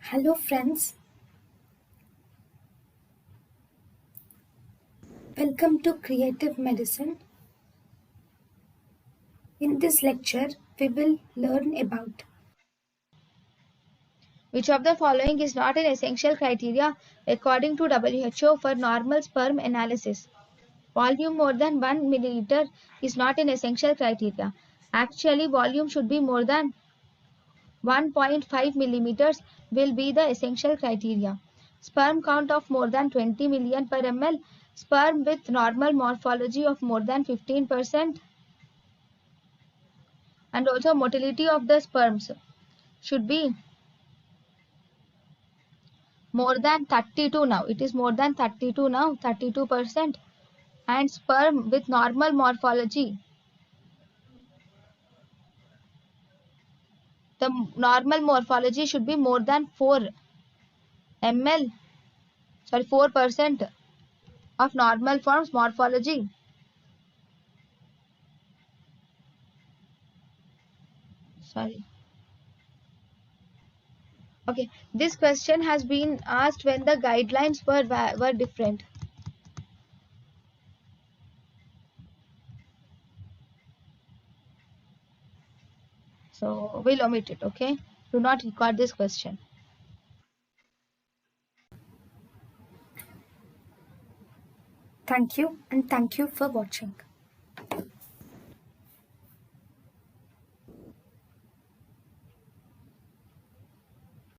Hello friends, welcome to Creative Medicine. In this lecture, we will learn about Which of the following is not an essential criteria according to WHO for normal sperm analysis? Volume more than 1 milliliter is not an essential criteria. Actually, volume should be more than 1.5 millimeters will be the essential criteria. Sperm count of more than 20 million per ml, sperm with normal morphology of more than 15%, and also motility of the sperms should be more than 32 now. It is more than 32 now, 32%. And sperm with normal morphology. The normal morphology should be more than 4 ml, 4% of normal forms morphology. Sorry. Okay, this question has been asked when the guidelines were different. So we'll omit it, okay? Do not record this question. thank you and thank you for watching.